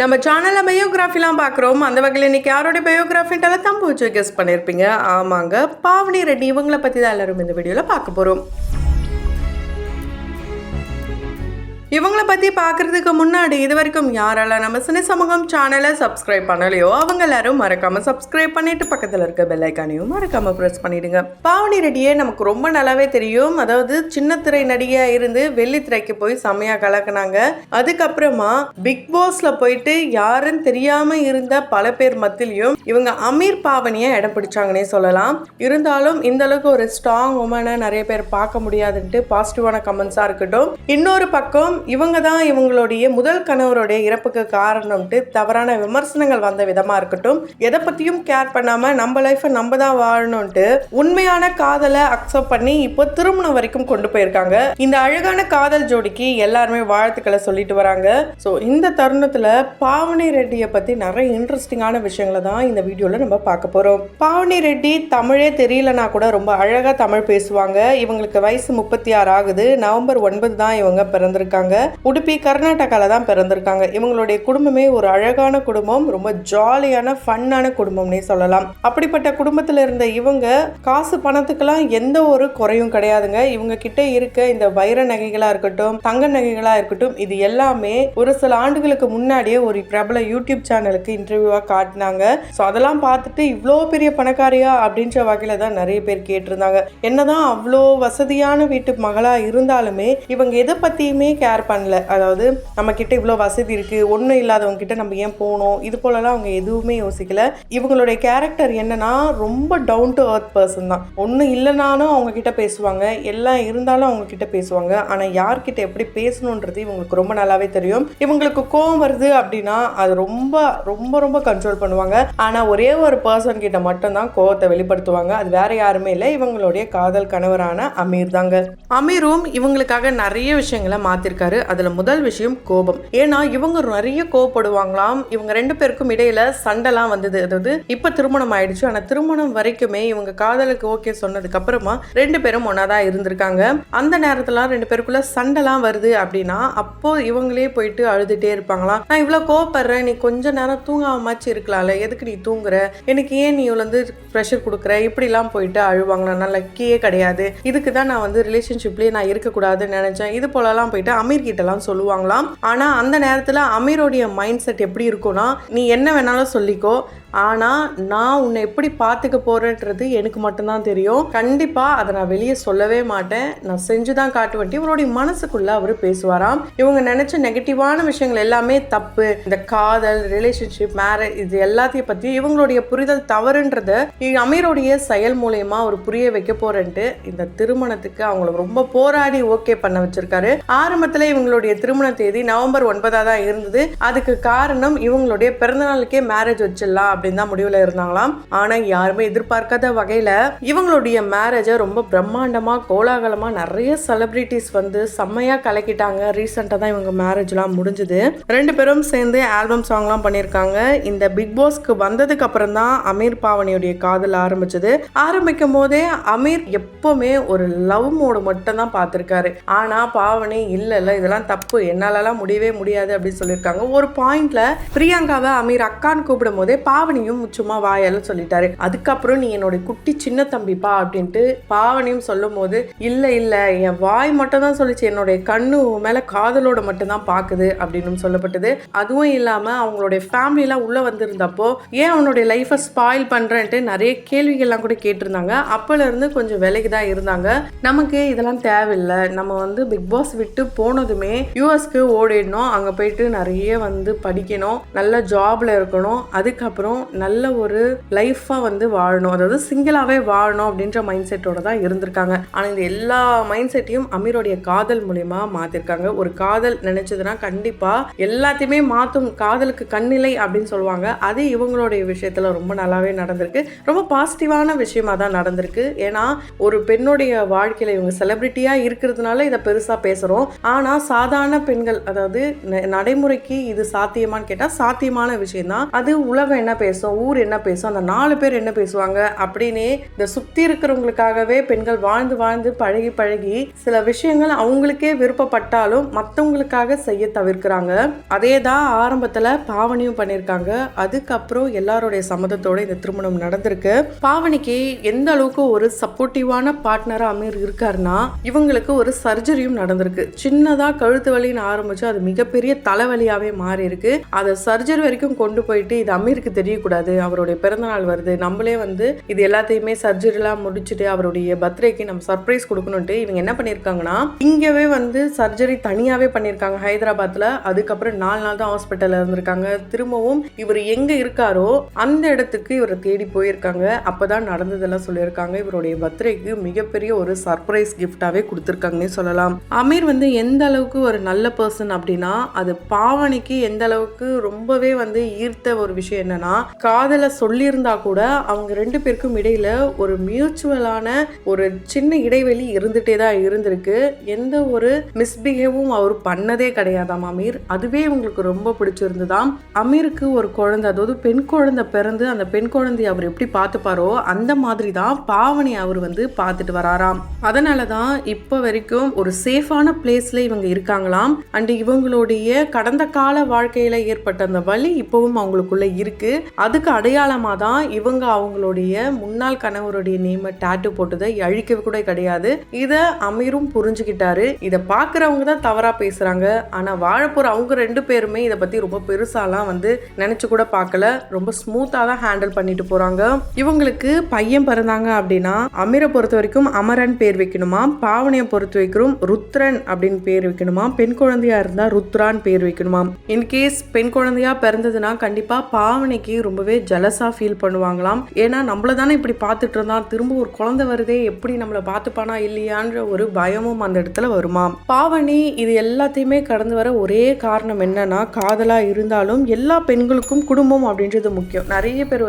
நம்ம சேனல்ல பயோகிராஃபிலாம் பார்க்குறோம். அந்த வகையில் இன்னைக்கு யாரோட பயோகிராஃபின்றால தம்பு வச்சு கெஸ் பண்ணியிருப்பீங்க. ஆமாங்க, பாவனி ரெட்டி இவங்களை பற்றி தான் எல்லாரும் இந்த வீடியோவில் பார்க்க போகிறோம். இவங்களை பற்றி பார்க்குறதுக்கு முன்னாடி இது வரைக்கும் யாரெல்லாம் நம்ம சினி சமூகம் சேனலை சப்ஸ்கிரைப் பண்ணலையோ அவங்க எல்லாரும் மறக்காமல் சப்ஸ்கிரைப் பண்ணிட்டு பக்கத்தில் இருக்க பெல் ஐக்கானையும் மறக்காமல் ப்ரெஸ் பண்ணிடுங்க. பாவனி ரெட்டியே நமக்கு ரொம்ப நல்லாவே தெரியும். அதாவது சின்ன திரை நடிகையாக இருந்து வெள்ளித்திரைக்கு போய் செம்மையாக கலக்குனாங்க. அதுக்கப்புறமா பிக் பாஸ்ல போயிட்டு யாருன்னு தெரியாமல் இருந்த பல பேர் மத்தியிலையும் இவங்க அமீர் பாவனியை இடம் பிடிச்சாங்கன்னே சொல்லலாம். இருந்தாலும் இந்த அளவுக்கு ஒரு ஸ்ட்ராங் உமனை நிறைய பேர் பார்க்க முடியாதுன்ட்டு பாசிட்டிவான கமெண்ட்ஸாக இருக்கட்டும். இன்னொரு பக்கம் இவங்க தான் இவங்களுடைய முதல் கணவருடைய இறப்புக்கு காரணம்ட்டு தவறான விமர்சனங்கள் வந்த விதமா இருக்கட்டும். எதை பத்தியும் கேர் பண்ணாம நம்ம லைஃபை நம்ம தான் வாழணும்ட்டு உண்மையான காதலை அக்செப்ட் பண்ணி இப்போ திருமணம் வரைக்கும் கொண்டு போயிருக்காங்க. இந்த அழகான காதல் ஜோடிக்கு எல்லாருமே வாழ்த்துக்களை சொல்லிட்டு வராங்க. ஸோ இந்த தருணத்துல பாவனி ரெட்டியை பத்தி நிறைய இன்ட்ரெஸ்டிங்கான விஷயங்களை தான் இந்த வீடியோல நம்ம பார்க்க போறோம். பாவனி ரெட்டி தமிழே தெரியலனா கூட ரொம்ப அழகா தமிழ் பேசுவாங்க. இவங்களுக்கு வயசு 36 ஆகுது. நவம்பர் 9 தான் இவங்க பிறந்திருக்காங்க. உடுப்பி கர்நாடகால தான் பிறந்திருக்காங்க. இவங்களுடைய குடும்பமே ஒரு அழகான குடும்பம், ரொம்ப ஜாலியான ஃபன்னான குடும்பம்னே சொல்லலாம். அப்படிப்பட்ட குடும்பத்துல இருந்த இவங்க காசு பணத்துக்கெல்லாம் எந்த ஒரு குறையும் கிடையாதுங்க. இவங்க கிட்ட இருக்க இந்த வைர நகைகளா இருக்கட்டும், தங்க நகைகளா இருக்கட்டும், இது எல்லாமே ஒரு சில ஆண்டுகளுக்கு முன்னாடியே ஒரு பிரபல யூடியூப் சேனலுக்கு இன்டர்வியூவா காட்டினாங்க. ஸோ அதெல்லாம் பார்த்துட்டு இவ்வளோ பெரிய பணக்காரியா அப்படின்ற வகையில தான் நிறைய பேர் கேட்டிருந்தாங்க. என்னதான் அவ்வளோ வசதியான வீட்டு மகளா இருந்தாலுமே இவங்க எதை பத்தியுமே கேர் பண்ணல. அதாவது நம்ம கிட்ட இவ்வளோ வசதி இருக்கு, ஒன்றும் இல்லாதவங்க கிட்ட நம்ம ஏன் போகணும், இது போலலாம் அவங்க எதுவுமே யோசிக்கல. இவங்களுடைய கேரக்டர் என்னன்னா ரொம்ப டவுன் டு எர்த் பர்சன் தான். ஒன்றும் இல்லைனாலும் அவங்க கிட்ட பேசுவாங்க, எல்லாம் இருந்தாலும் அவங்க கிட்ட பேசுவாங்க. ஆனால் யார்கிட்ட எப்படி பேசணுன்றது இவங்களுக்கு ரொம்ப நல்லாவே தெரியும். இவங்களுக்கு கோவம் வருது அப்படின்னா அது ரொம்ப ரொம்ப ரொம்ப கண்ட்ரோல் பண்ணுவாங்க. ஆனால் ஒரே ஒரு பர்சன் கிட்ட மட்டும்தான் கோவத்தை வெளிப்படுத்துவாங்க. அது வேற யாருமே இல்லை, இவங்களுடைய காதல் கணவரான அமீர் தாங்க. அமீரும் இவங்களுக்காக நிறைய விஷயங்களை மாத்திருக்காரு. அதுல முதல் விஷயம் கோபம். ஏன்னா இவங்க நிறைய கோவப்படுவாங்களாம். இவங்க ரெண்டு பேருக்கும் இடையில சண்டைலாம் வந்தது. அதாவது இப்ப திருமணம் ஆயிடுச்சு, ஆனா திருமணம் வரைக்குமே இவங்க காதலுக்கு ஓகே சொன்னதுக்கு அப்புறமா ரெண்டு பேரும் ஒன்னாதான் இருந்திருக்காங்க. அந்த நேரத்துல ரெண்டு பேருக்குள்ள சண்டைலாம் வருது அப்படின்னா அப்போ இவங்களே போயிட்டு அழுதுட்டே இருப்பாங்களாம். நான் இவ்வளவு கோவப்படுறேன், நீ கொஞ்ச நேரம் தூங்காமச்சு இருக்கலாம்ல, எதுக்கு நீ தூங்குற, எனக்கு ஏன் நீ இவ்வளவு ப்ரெஷர் கொடுக்குற, இப்படிலாம் போயிட்டு அழுவாங்களாம். நான் லக்கியே கிடையாது, இதுக்கு தான் நான் ரிலேஷன்ஷிப்லயே நான் இருக்கக்கூடாதுன்னு நினைச்சேன், இது போலலாம் போயிட்டு அமீர் கிட்டலாம் சொல்லுவாங்களாம். ஆனா அந்த நேரத்துல அமீரோடைய மைண்ட் செட் எப்படி இருக்கும்னா, நீ என்ன வேணாலும் சொல்லிக்கோ, ஆனா நான் உன்னை எப்படி பார்த்துக்க போறேன்றது எனக்கு மட்டும்தான் தெரியும், கண்டிப்பா அதை நான் வெளியே சொல்லவே மாட்டேன், நான் செஞ்சுதான் காட்டுவேன். இவருடைய மனசுக்குள்ள அவர் பேசுவாராம். இவங்க நினைச்ச நெகட்டிவான விஷயங்கள் எல்லாமே தப்பு, இந்த காதல், ரிலேஷன்ஷிப், மேரேஜ், இது எல்லாத்தையும் பத்தி இவங்களுடைய புரிதல் தவறுன்றத அமீரோடைய செயல் மூலமா அவர் புரிய வைக்க போறேன்ட்டு இந்த திருமணத்துக்கு அவங்களுக்கு ரொம்ப போராடி ஓகே பண்ண வச்சிருக்காரு. ஆரம்பத்துல இவங்களுடைய திருமண தேதி நவம்பர் 9 தான் இருந்தது. அதுக்கு காரணம் இவங்களுடைய பிறந்தநாளுக்கே மேரேஜ் வச்சிடலாம் அப்படின்னு தான் முடிவுல இருந்தாங்களாம். ஆனா யாருமே எதிர்பார்க்காத வகையில இவங்களுடைய மேரேஜை ரொம்ப பிரம்மாண்டமா கோலாகலமா நிறைய செலிபிரிட்டிஸ் வந்து செம்மையா கலக்கிட்டாங்க. ரீசெண்டா தான் இவங்க மேரேஜ்லாம் முடிஞ்சது. ரெண்டு பேரும் சேர்ந்து ஆல்பம் சாங்லாம் பண்ணியிருக்காங்க. இந்த பிக் பாஸ்க்கு வந்ததுக்கு அப்புறம் தான் அமீர் பாவனியுடைய காதல் ஆரம்பிச்சது. ஆரம்பிக்கும் போதே அமீர் எப்பவுமே ஒரு லவ் மோடு மட்டும் தான் பார்த்திருக்காரு. ஆனா பாவனி இல்ல இதெல்லாம் தப்பு, என்னாலலாம் முடியவே முடியாது அப்படின்னு சொல்லியிருக்காங்க. ஒரு பாயிண்ட்ல பிரியங்காவை அமீர் அக்கான்னு கூப்பிடும் போதே பாவனியும் சும்மா வாயால சொல்லிட்டாரு. அதுக்கப்புறம் நீ என்னோட குட்டி சின்ன தம்பிப்பா அப்படின்ட்டு பாவனியும் சொல்லும் போது இல்ல என் வாய் மட்டும் தான் சொல்லிச்சு, என்னுடைய கண்ணு மேல காதலோட மட்டும் தான் பாக்குது அப்படின்னு சொல்லப்பட்டது. அதுவும் இல்லாம அவங்களுடைய ஃபேமிலி எல்லாம் உள்ள வந்திருந்தப்போ ஏன் அவனுடைய லைஃபை ஸ்பாயில் பண்றேன்ட்டு நிறைய கேள்விகள்லாம் கூட கேட்டிருந்தாங்க. அப்பல இருந்து கொஞ்சம் விலைக்கு தான் இருந்தாங்க. நமக்கு இதெல்லாம் தேவையில்லை, நம்ம பிக் பாஸ் விட்டு போனதுமே யூஎஸ்க்கு ஓடிடணும், அங்க போயிட்டு நிறைய படிக்கணும், நல்ல ஜாப்ல இருக்கணும், அதுக்கப்புறம் நல்ல ஒரு லைஃபா வாழணும், அதாவது சிங்கிளாவே வாழணும் அப்படின்ற மைண்ட் செட்டோட தான் இருந்திருக்காங்க. ஆனா இந்த எல்லா மைண்ட் செட்டையும் அமீரோடைய காதல் மூலமா மாத்திருக்காங்க. ஒரு காதல் நினைச்சதுன்னா கண்டிப்பா எல்லாத்தையுமே மாத்தும், காதலுக்கு கண்ணிலை அப்படின்னு சொல்லுவாங்க. அது இவங்களுடைய விஷயத்துல ரொம்ப நல்லாவே நடந்திருக்கு. ரொம்ப பாசிட்டிவான விஷயமா தான் நடந்திருக்கு. ஏன்னா ஒரு பெண்ணுடைய வாழ்க்கையில இவங்க செலிபிரிட்டியா இருக்கிறதுனால இதை பெருசா பேசுறோம். ஆனா ஆனால் சாதாரண பெண்கள், அதாவது நடைமுறைக்கு இது சாத்தியமானு கேட்டால் சாத்தியமான விஷயம் தான். அது உலகம் என்ன பேசும், ஊர் என்ன பேசும், அந்த 4 பேர் என்ன பேசுவாங்க அப்படின்னு இந்த சுற்றி இருக்கிறவங்களுக்காகவே பெண்கள் வாழ்ந்து வாழ்ந்து பழகி பழகி சில விஷயங்கள் அவங்களுக்கே விருப்பப்பட்டாலும் மற்றவங்களுக்காக செய்ய தவிர்க்கிறாங்க. அதே தான் ஆரம்பத்தில் பாவனியும் பண்ணியிருக்காங்க. அதுக்கப்புறம் எல்லாருடைய சம்மதத்தோட இந்த திருமணம் நடந்திருக்கு. பாவனிக்கு எந்த அளவுக்கு ஒரு சப்போர்ட்டிவான பார்ட்னரா அமீர் இருக்காருன்னா, இவங்களுக்கு ஒரு சர்ஜரியும் நடந்திருக்கு. சின்னதா கழுத்து வலின்னு ஆரம்பிச்சு அது மிகப்பெரிய தலைவலியாவே மாறி இருக்கு. அதை சர்ஜரி வரைக்கும் கொண்டு போயிட்டு இது அமீருக்கு தெரியக்கூடாது, அவருடைய பிறந்தநாள் வருது, நம்மளே இது எல்லாத்தையுமே சர்ஜரிலாம் முடிச்சுட்டு அவருடைய பர்த்டேக்கு நம்ம சர்ப்ரைஸ் கொடுக்கணும்ட்டு இவங்க என்ன பண்ணியிருக்காங்கன்னா, இங்கவே சர்ஜரி தனியாவே பண்ணியிருக்காங்க ஹைதராபாத்ல. அதுக்கப்புறம் 4 நாள் தான் ஹாஸ்பிட்டல்ல இருந்திருக்காங்க. திரும்பவும் இவர் எங்க இருக்காரோ அந்த இடத்துக்கு இவரை தேடி போயிருக்காங்க. அப்பதான் நடந்ததெல்லாம் சொல்லியிருக்காங்க. இவருடைய பர்த்டேக்கு மிகப்பெரிய ஒரு சர்ப்ரைஸ் கிஃப்டாவே கொடுத்திருக்காங்கன்னே சொல்லலாம். அமீர் எந்த அளவுக்கு ஒரு நல்ல பர்சன் அப்படின்னா, அது பாவனிக்கு எந்த அளவுக்கு ரொம்பவே ஈர்த்த ஒரு விஷயம் என்னன்னா, காதல சொல்லியிருந்தா கூட அவங்க 2 பேருக்கும் இடையில ஒரு மியூச்சுவலான ஒரு சின்ன இடைவெளி இருந்துட்டே தான் இருந்திருக்கு. எந்த ஒரு மிஸ்பிஹேவும் அவர் பண்ணதே கிடையாதாம் அமீர். அதுவே உங்களுக்கு ரொம்ப பிடிச்சிருந்துதாம். அமீருக்கு ஒரு குழந்தை, அதாவது பெண் குழந்தை பிறந்து அந்த பெண் குழந்தையை அவர் எப்படி பார்த்துப்பாரோ அந்த மாதிரி தான் பாவனி அவர் பார்த்துட்டு வராராம். அதனால தான் இப்போ வரைக்கும் ஒரு சேஃபான பிளேஸ்ல இவங்க இருக்காங்களாம். அண்ட் இவங்களுடைய கடந்த கால வாழ்க்கையில ஏற்பட்ட அந்த வலி இப்பவும் அவங்களுக்குள்ள இருக்கு. அதுக்கு அடையாளமா தான் இவங்க அவங்களுடைய முன்னாள் கணவருடைய நேம டாட்டூ போட்டதை அழிக்க கூட கிடையாது. இத அமீரும் புரிஞ்சுக்கிட்டாரு. இதை பாக்குறவங்க தான் தவறா பேசுறாங்க. ஆனா வாழப்போற அவங்க 2 பேருமே இதை பத்தி ரொம்ப பெருசாலாம் நினைச்சு கூட பார்க்கல. ரொம்ப ஸ்மூத்தா தான் ஹேண்டில் பண்ணிட்டு போறாங்க. இவங்களுக்கு பையன் பிறந்தாங்க அப்படின்னா அமீரை பொறுத்த வரைக்கும் அமரன் பேர் வைக்கணுமா, பாவனியை பொறுத்த வரைக்கும் ருத்ரன் அப்படின்னு பேர் வைக்கணுமா, பெண் குழந்தையா இருந்தா ருத்ரான் பேர் வைக்கணுமா. இன்கேஸ் பெண் குழந்தையா பிறந்ததுன்னா கண்டிப்பா பாவனிக்கு ரொம்பவே ஜலஸா ஃபீல் பண்ணுவாங்களாம். ஏன்னா நம்மள தானே இப்படி பார்த்துட்டு இருந்தா, திரும்ப ஒரு குழந்தை வருதே, எப்படி நம்மளை பார்த்துப்பானா இல்லையான்ற ஒரு பயமும் அந்த இடத்துல வருமா. பாவனி இது எல்லாத்தையுமே கடந்து வர ஒரே காரணம் என்னன்னா, காதலா இருந்தாலும் எல்லா பெண்களுக்கும் குடும்பம் அப்படின்றது முக்கியம். நிறைய பேர்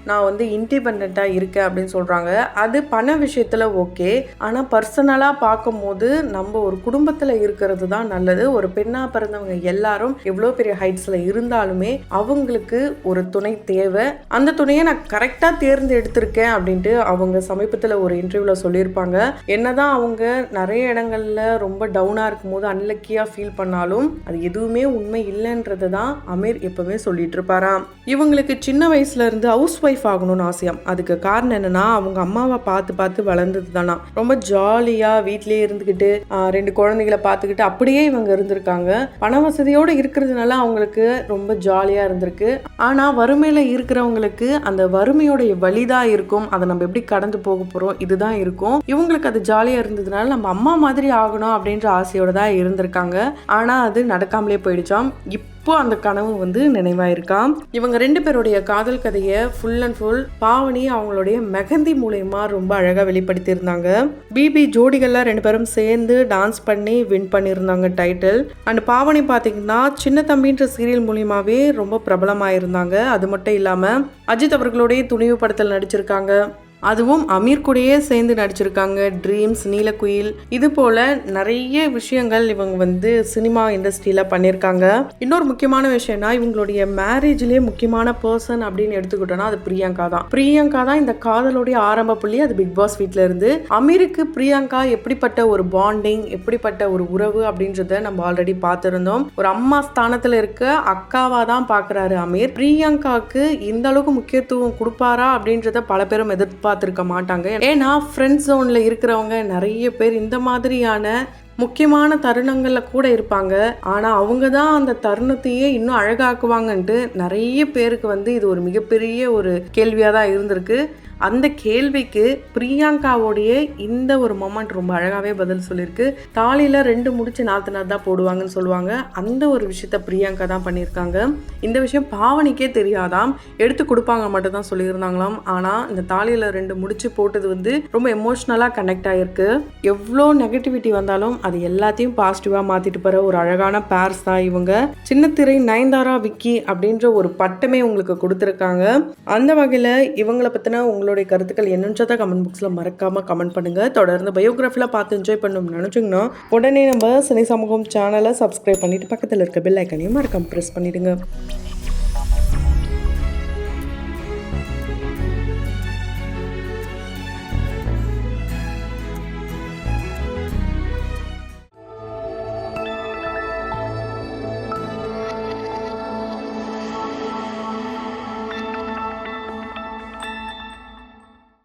நான் இண்டிபெண்டா இருக்கேன் அப்படின்னு சொல்றாங்க. அது பண விஷயத்துல ஓகே, ஆனா பர்சனலா பார்க்கும் போது நம்ம ஒரு குடும்பத்துல இருக்கிறது தான் நல்லது. ஒரு பெண்ணா பிறந்தவங்க எல்லாரும் எவ்வளவு பெரிய ஹைட்ஸ்ல இருந்தாலுமே அவங்களுக்கு ஒரு துணை தேவை. அந்த துணையை நான் கரெக்டா தேர்ந்தெடுத்திருக்கேன் அப்படின்ட்டு அவங்க சமீபத்துல ஒரு இன்டர்வியூல சொல்லியிருப்பாங்க. என்னதான் அவங்க நிறைய இடங்கள்ல ரொம்ப டவுனா இருக்கும் போது அன்லக்கியா ஃபீல் பண்ணாலும் அது எதுவுமே உண்மை இல்லைன்றது தான் அமீர் எப்பவுமே சொல்லிட்டு இருப்பாராம். இவங்களுக்கு சின்ன வயசுல இருந்து ஹவுஸ் ஒய்ஃப் ஆகணும்னு ஆசையாம். அதுக்கு காரணம் என்னன்னா, அவங்க அம்மாவை பார்த்து பார்த்து வளர்ந்தது தானா. ரொம்ப ஜாலியா வீட்லயே இருந்துகிட்டு 2 குழந்தைகளை பார்த்துக்கிட்டு அப்படியே இவங்க இருந்திருக்காங்க. பண வசதியோடு இருக்கிறதுனால அவங்களுக்கு ரொம்ப ஜாலியா இருந்திருக்கு. ஆனா வறுமையில இருக்கிறவங்களுக்கு அந்த வறுமையோடைய வலிதான் இருக்கும். அதை நம்ம எப்படி கடந்து போக போறோம் இதுதான் இருக்கும். இவங்களுக்கு அது ஜாலியா இருந்ததுனால நம்ம அம்மா மாதிரி ஆகணும் அப்படின்ற ஆசையோட தான் இருந்திருக்காங்க. ஆனா அது நடக்காமலே போயிடுச்சாம். இப்போ அந்த கனவு நினைவாயிருக்காம். இவங்க 2 பேருடைய காதல் கதையை ஃபுல் அண்ட் ஃபுல் பாவனி அவங்களுடைய மெஹந்தி மூலமா ரொம்ப அழகா வெளிப்படுத்தி இருந்தாங்க. பிபி ஜோடிகள்ல 2 பேரும் சேர்ந்து டான்ஸ் பண்ணி வின் பண்ணியிருந்தாங்க டைட்டில். அண்ட் பாவனி பாத்தீங்கன்னா சின்ன தம்பின்ற சீரியல் மூலியமாவே ரொம்ப பிரபலமாயிருந்தாங்க. அது மட்டும் இல்லாம அஜித் அவர்களுடைய துணிவு படத்தில் நடிச்சிருக்காங்க. அதுவும் அமீர் கூடயே சேர்ந்து நடிச்சிருக்காங்க. ட்ரீம்ஸ், நீலக்குயில், இது போல நிறைய விஷயங்கள் இவங்க சினிமா இண்டஸ்ட்ரியில பண்ணியிருக்காங்க. இன்னொரு முக்கியமான விஷயம்னா, இவங்களுடைய மேரேஜ்லயே முக்கியமான பர்சன் அப்படின்னு எடுத்துக்கிட்டோம்னா அது பிரியங்கா தான். பிரியங்கா தான் இந்த காதலுடைய ஆரம்ப புள்ளி. அது பிக் பாஸ் வீட்ல இருந்து அமீருக்கு பிரியங்கா எப்படிப்பட்ட ஒரு பாண்டிங், எப்படிப்பட்ட ஒரு உறவு அப்படின்றத நம்ம ஆல்ரெடி பார்த்திருந்தோம். ஒரு அம்மா ஸ்தானத்துல இருக்க அக்காவா தான் பாக்குறாரு அமீர். பிரியங்காக்கு இந்த அளவுக்கு முக்கியத்துவம் கொடுப்பாரா அப்படின்றத பல பேரும் பார்த்துருக்க மாட்டாங்க. ஏன்னா ஃப்ரெண்ட் ஜோன்ல இருக்கிறவங்க நிறைய பேர் இந்த மாதிரியான முக்கியமான தருணங்கள்ல கூட இருப்பாங்க. ஆனா அவங்க தான் அந்த தருணத்தையே இன்னும் அழகாக்குவாங்கன்ட்டு நிறைய பேருக்கு இது ஒரு மிகப்பெரிய ஒரு கேள்வியா தான் இருந்திருக்கு. அந்த கேள்விக்கு பிரியங்காவோடைய இந்த ஒரு மொமெண்ட் ரொம்ப அழகாவே பதில் சொல்லியிருக்கு. தாலியில 2 முடிச்சு நாத்தனார் தான் போடுவாங்கன்னு சொல்லுவாங்க. அந்த ஒரு விஷயத்த பிரியங்கா தான் பண்ணியிருக்காங்க. இந்த விஷயம் பாவனிக்கே தெரியாதாம். எடுத்து கொடுப்பாங்க மட்டும் தான் சொல்லியிருந்தாங்களாம். ஆனா இந்த தாலியில 2 முடிச்சு போட்டது ரொம்ப எமோஷ்னலா கனெக்ட் ஆயிருக்கு. எவ்வளோ நெகட்டிவிட்டி வந்தாலும் அது எல்லாத்தையும் பாசிட்டிவா மாத்திட்டு போற ஒரு அழகான பேர்ஸ் தான் இவங்க. சின்னத்திரை நயன்தாரா விக்கி அப்படின்ற ஒரு பட்டமே உங்களுக்கு கொடுத்துருக்காங்க. அந்த வகையில இவங்களை பத்தின உங்களுடைய கருத்துக்கள் என்னன்றதை கமெண்ட் பாக்ஸில் மறக்காமல் கமெண்ட் பண்ணுங்கள். தொடர்ந்து பயோகிராஃபியில் பார்த்து என்ஜாய் பண்ணணும்னு நினச்சிங்கன்னா உடனே நம்ம சினி சமூகம் சேனலை சப்ஸ்கிரைப் பண்ணிவிட்டு பக்கத்தில் இருக்க பெல் ஐக்கனையும் மறக்காமல் ப்ரெஸ் பண்ணிவிடுங்க.